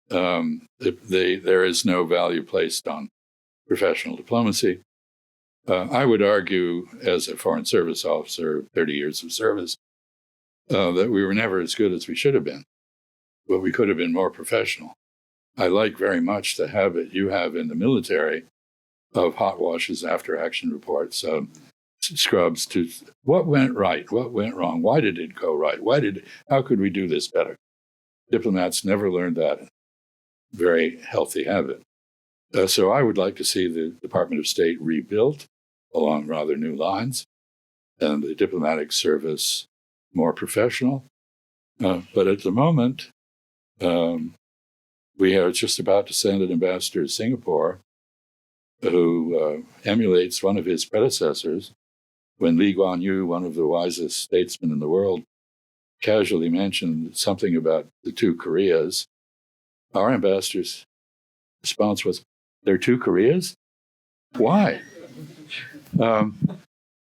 S2: There is no value placed on professional diplomacy. I would argue, as a Foreign Service officer, 30 years of service, that we were never as good as we should have been, but we could have been more professional. I like very much the habit you have in the military of hot washes, after action reports, scrubs to what went right, what went wrong, why did it go right, how could we do this better? Diplomats never learned that very healthy habit. So I would like to see the Department of State rebuilt along rather new lines, and the diplomatic service more professional. But at the moment, we are just about to send an ambassador to Singapore who emulates one of his predecessors when Lee Kuan Yew, one of the wisest statesmen in the world, casually mentioned something about the two Koreas. Our ambassador's response was, "There are two Koreas? Why?"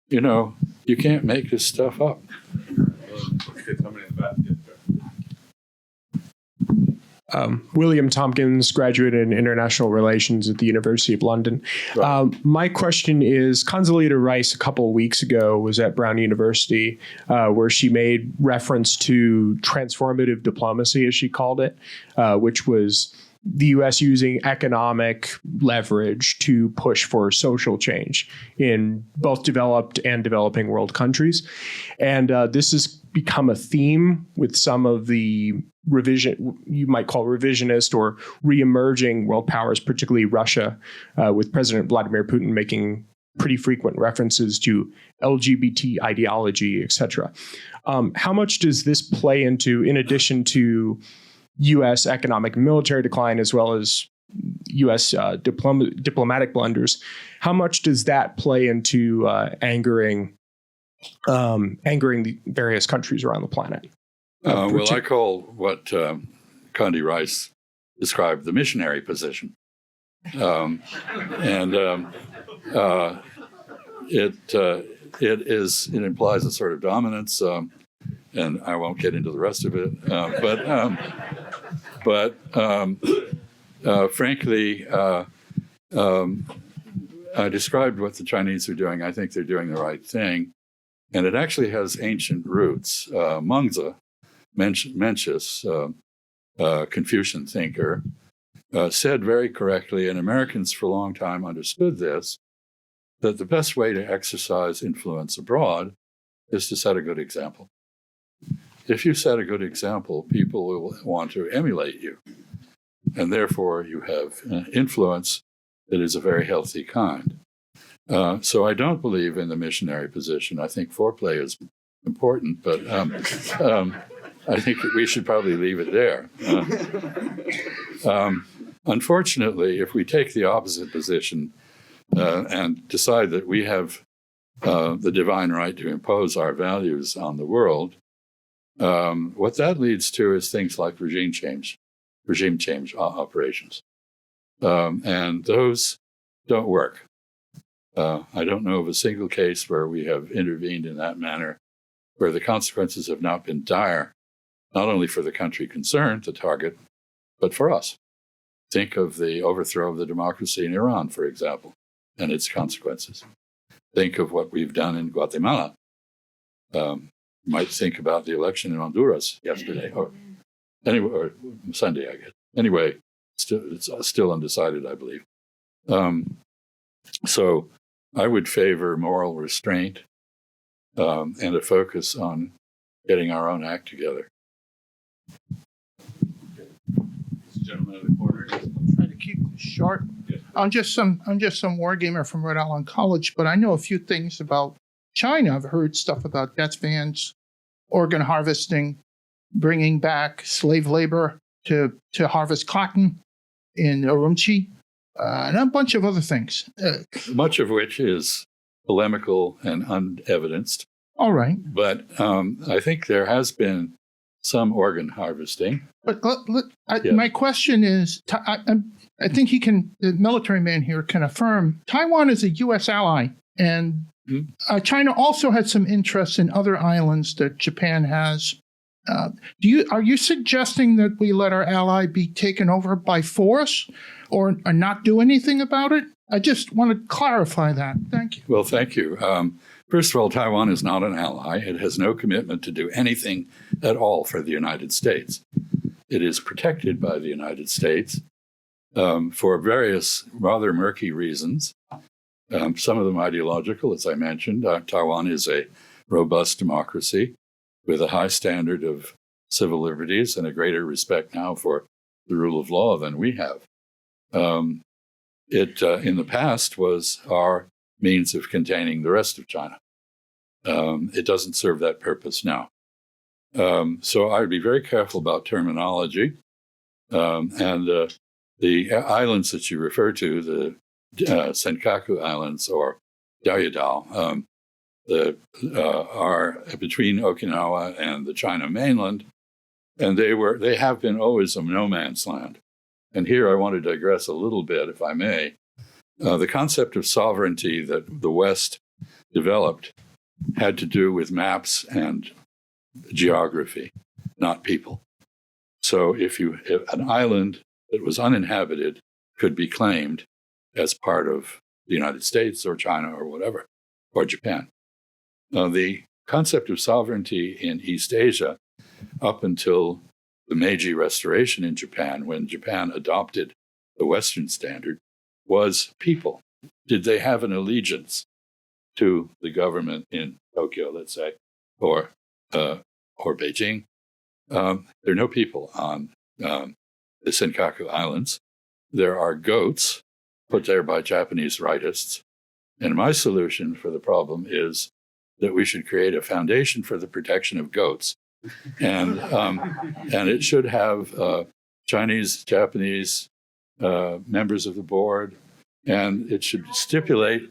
S2: You can't make this stuff up.
S7: William Tompkins, graduate in international relations at the University of London.
S2: Right.
S7: My question is, Consolida Rice a couple of weeks ago was at Brown University where she made reference to transformative diplomacy, as she called it, which was the U.S. using economic leverage to push for social change in both developed and developing world countries. And this has become a theme with some of the you might call revisionist or re-emerging world powers, particularly Russia, with President Vladimir Putin making pretty frequent references to LGBT ideology, etc. How much does this play into, in addition to U.S. economic and military decline, as well as U.S. diplomatic blunders, how much does that play into angering the various countries around the planet?
S2: Well, I call what Condi Rice described the missionary position. It implies a sort of dominance, and I won't get into the rest of it. Frankly, I described what the Chinese are doing. I think they're doing the right thing, and it actually has ancient roots. Mengzi, Mencius, Confucian thinker, said very correctly, and Americans for a long time understood this, that the best way to exercise influence abroad is to set a good example. If you set a good example, people will want to emulate you. And therefore, you have influence that is a very healthy kind. So I don't believe in the missionary position. I think foreplay is important, but I think that we should probably leave it there. Unfortunately, if we take the opposite position and decide that we have the divine right to impose our values on the world, what that leads to is things like regime change operations. And those don't work. I don't know of a single case where we have intervened in that manner, where the consequences have not been dire, not only for the country concerned, the target, but for us. Think of the overthrow of the democracy in Iran, for example, and its consequences. Think of what we've done in Guatemala. Might think about the election in Honduras yesterday, or Sunday, I guess. Anyway, it's still undecided, I believe. So I would favor moral restraint and a focus on getting our own act together.
S8: Gentleman in the corner.
S9: Try to keep this short. I'm just some wargamer from Rhode Island College, but I know a few things about China. I've heard stuff about death bans, organ harvesting, bringing back slave labor to harvest cotton in Urumqi, and a bunch of other things.
S2: Much of which is polemical and unevidenced.
S9: All right.
S2: But I think there has been some organ harvesting.
S9: But my question is, I think the military man here can affirm, Taiwan is a U.S. ally, and China also had some interest in other islands that Japan has. Are you suggesting that we let our ally be taken over by force or not do anything about it? I just want to clarify that. Thank you.
S2: Well, thank you. First of all, Taiwan is not an ally. It has no commitment to do anything at all for the United States. It is protected by the United States for various rather murky reasons, some of them ideological, as I mentioned. Taiwan is a robust democracy with a high standard of civil liberties and a greater respect now for the rule of law than we have. It, in the past, was our means of containing the rest of China. It doesn't serve that purpose now. So I would be very careful about terminology. And the islands that you refer to, the Senkaku Islands or Diaoyadao, are between Okinawa and the China mainland, and they have been always a no man's land. And here I want to digress a little bit, if I may. The concept of sovereignty that the West developed had to do with maps and geography, not people. So if an island that was uninhabited could be claimed as part of the United States or China or whatever, or Japan. The concept of sovereignty in East Asia, up until the Meiji Restoration in Japan, when Japan adopted the Western standard, was people. Did they have an allegiance to the government in Tokyo, let's say, or Beijing? There are no people on the Senkaku Islands. There are goats put there by Japanese rightists, And my solution for the problem is that we should create a foundation for the protection of goats. And it should have Chinese, Japanese members of the board, and it should stipulate.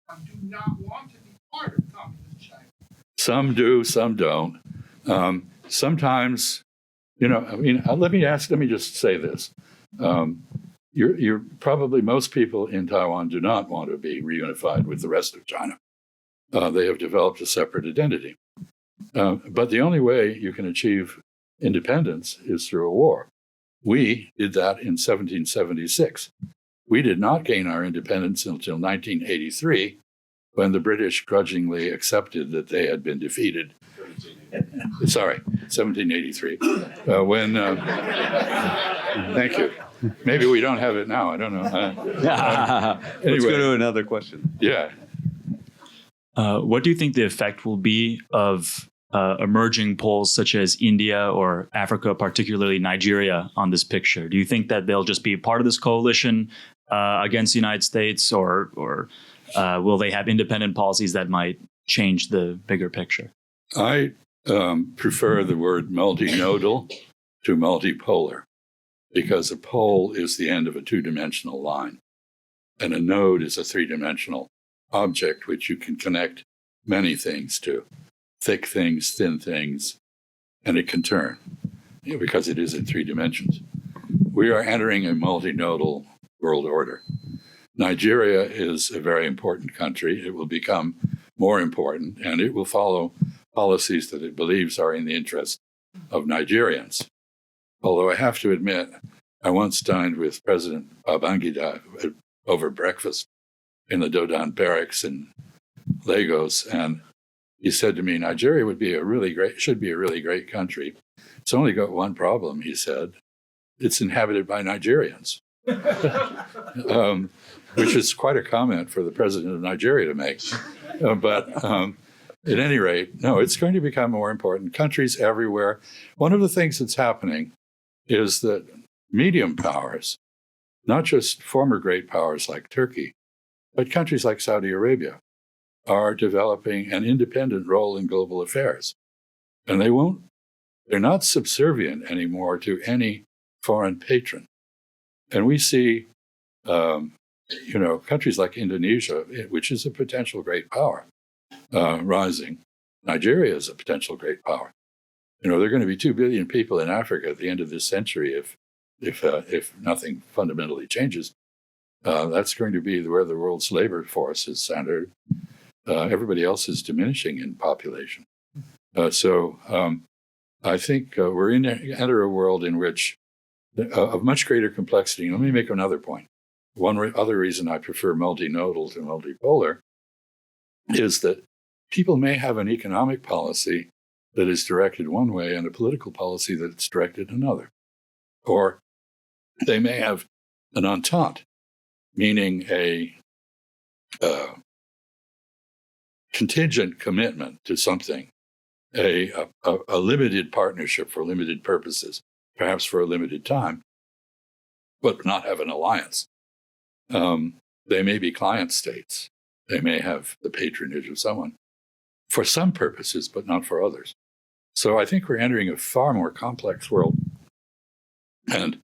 S9: I do not want to be part of communist China.
S2: Some do, some don't. Sometimes, let me just say this. You're probably most people in Taiwan do not want to be reunified with the rest of China. They have developed a separate identity. But the only way you can achieve independence is through a war. We did that in 1776. We did not gain our independence until 1983, when the British grudgingly accepted that they had been defeated. 1783. Thank you. Maybe we don't have it now. I don't know.
S8: Let's go to another question.
S2: Yeah.
S10: What do you think the effect will be of emerging poles such as India or Africa, particularly Nigeria, on this picture? Do you think that they'll just be part of this coalition against the United States, or will they have independent policies that might change the bigger picture?
S2: I prefer the word multinodal to multipolar, because a pole is the end of a two-dimensional line, and a node is a three-dimensional object which you can connect many things to, thick things, thin things, and it can turn because it is in three dimensions. We are entering a multinodal world order. Nigeria is a very important country. It will become more important, and it will follow policies that it believes are in the interest of Nigerians. Although I have to admit, I once dined with President Babangida over breakfast in the Dodan barracks in Lagos, and he said to me, Nigeria should be a really great country. It's only got one problem, he said. It's inhabited by Nigerians, which is quite a comment for the president of Nigeria to make. But at any rate, no, it's going to become more important. Countries everywhere. One of the things that's happening is that medium powers, not just former great powers like Turkey, but countries like Saudi Arabia, are developing an independent role in global affairs. And they're not subservient anymore to any foreign patron. And we see, countries like Indonesia, which is a potential great power, rising. Nigeria is a potential great power. There are going to be 2 billion people in Africa at the end of this century if nothing fundamentally changes. That's going to be where the world's labor force is centered. Everybody else is diminishing in population. So I think we're enter a world in which of much greater complexity. Let me make another point. One other reason I prefer multinodal to multipolar is that people may have an economic policy that is directed one way and a political policy that's directed another. Or they may have an entente, meaning a contingent commitment to something, a limited partnership for limited purposes, perhaps for a limited time, but not have an alliance. They may be client states. They may have the patronage of someone for some purposes, but not for others. So I think we're entering a far more complex world. And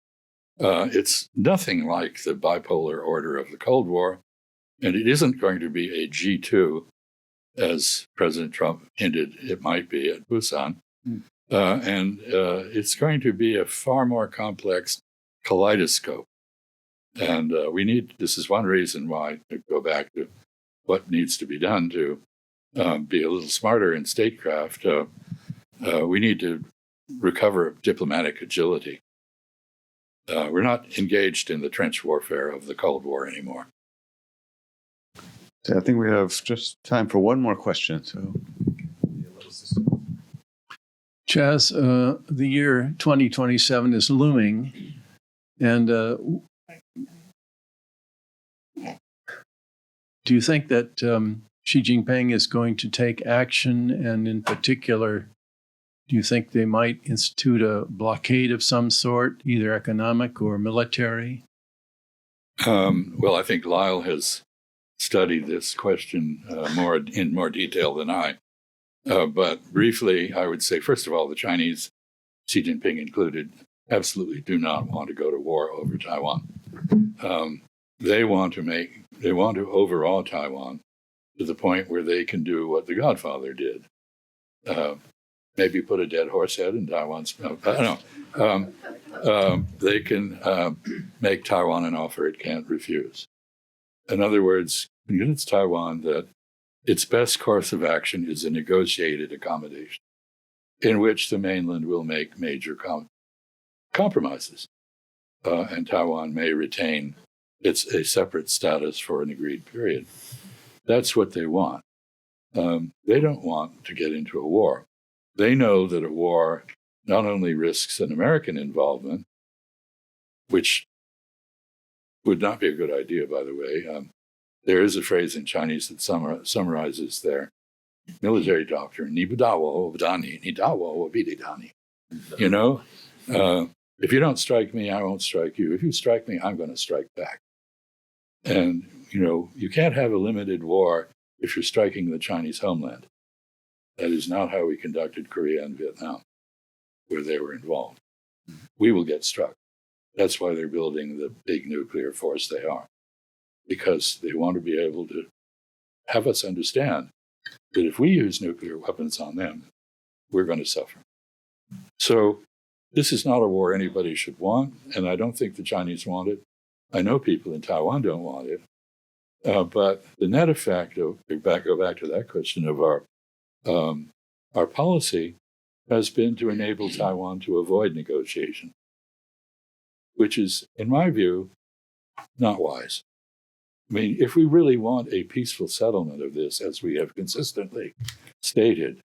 S2: it's nothing like the bipolar order of the Cold War. And it isn't going to be a G2, as President Trump hinted it might be at Busan. And it's going to be a far more complex kaleidoscope. And this is one reason why, to go back to what needs to be done to be a little smarter in statecraft, we need to recover diplomatic agility. We're not engaged in the trench warfare of the Cold War anymore.
S1: So I think we have just time for one more question. So,
S11: Chas, the year 2027 is looming, and do you think that Xi Jinping is going to take action, and in particular, do you think they might institute a blockade of some sort, either economic or military?
S2: Well, I think Lyle has studied this question in more detail than I. But briefly, I would say, first of all, the Chinese, Xi Jinping included, absolutely do not want to go to war over Taiwan. They want to overawe Taiwan to the point where they can do what the Godfather did. Maybe put a dead horse head in Taiwan's mouth. I don't know. They can make Taiwan an offer it can't refuse. In other words, convince Taiwan that its best course of action is a negotiated accommodation in which the mainland will make major compromises, and Taiwan may retain a separate status for an agreed period. That's what they want. They don't want to get into a war. They know that a war not only risks an American involvement, which would not be a good idea, by the way. There is a phrase in Chinese that summarizes their military doctrine, "Ni bu da wo dani, ni da wo bi dani." You know, if you don't strike me, I won't strike you. If you strike me, I'm going to strike back. And, you know, you can't have a limited war if you're striking the Chinese homeland. That is not how we conducted Korea and Vietnam, where they were involved. We will get struck. That's why they're building the big nuclear force they are, because they want to be able to have us understand that if we use nuclear weapons on them, we're going to suffer. So this is not a war anybody should want, and I don't think the Chinese want it. I know people in Taiwan don't want it. But the net effect of, go back to that question of our policy has been to enable Taiwan to avoid negotiation, which is, in my view, not wise. I mean, if we really want a peaceful settlement of this, as we have consistently stated,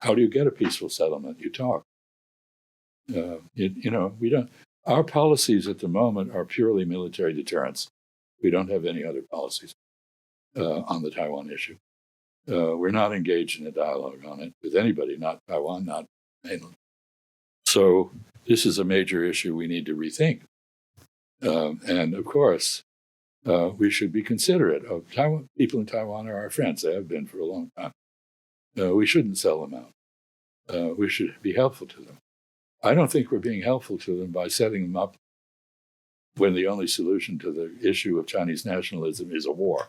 S2: how do you get a peaceful settlement? You talk. We don't. Our policies at the moment are purely military deterrence. We don't have any other policies on the Taiwan issue. We're not engaged in a dialogue on it with anybody, not Taiwan, not mainland. So this is a major issue we need to rethink. And of course, we should be considerate of Taiwan. People in Taiwan are our friends. They have been for a long time. We shouldn't sell them out. We should be helpful to them. I don't think we're being helpful to them by setting them up when the only solution to the issue of Chinese nationalism is a war.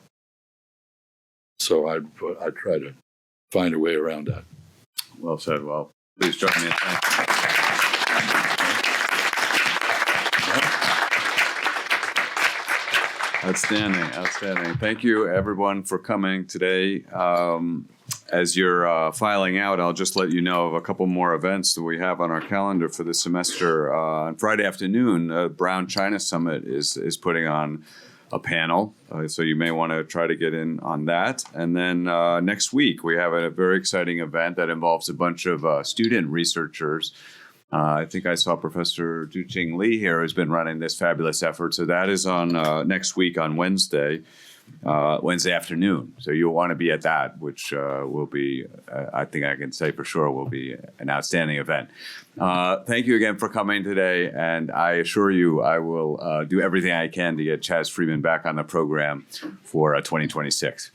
S2: So I'd try to find a way around that.
S1: Well said. Well, please join me in thanking. Outstanding. Thank you, everyone, for coming today. As you're filing out, I'll just let you know of a couple more events that we have on our calendar for this semester. On Friday afternoon, Brown China Summit is putting on a panel, so you may want to try to get in on that. And then next week, we have a very exciting event that involves a bunch of student researchers. I think I saw Professor Duqing Li here, who's been running this fabulous effort. So that is on next week on Wednesday afternoon. So you'll want to be at that, which will be, I think I can say for sure, will be an outstanding event. Thank you again for coming today. And I assure you, I will do everything I can to get Chas Freeman back on the program for 2026.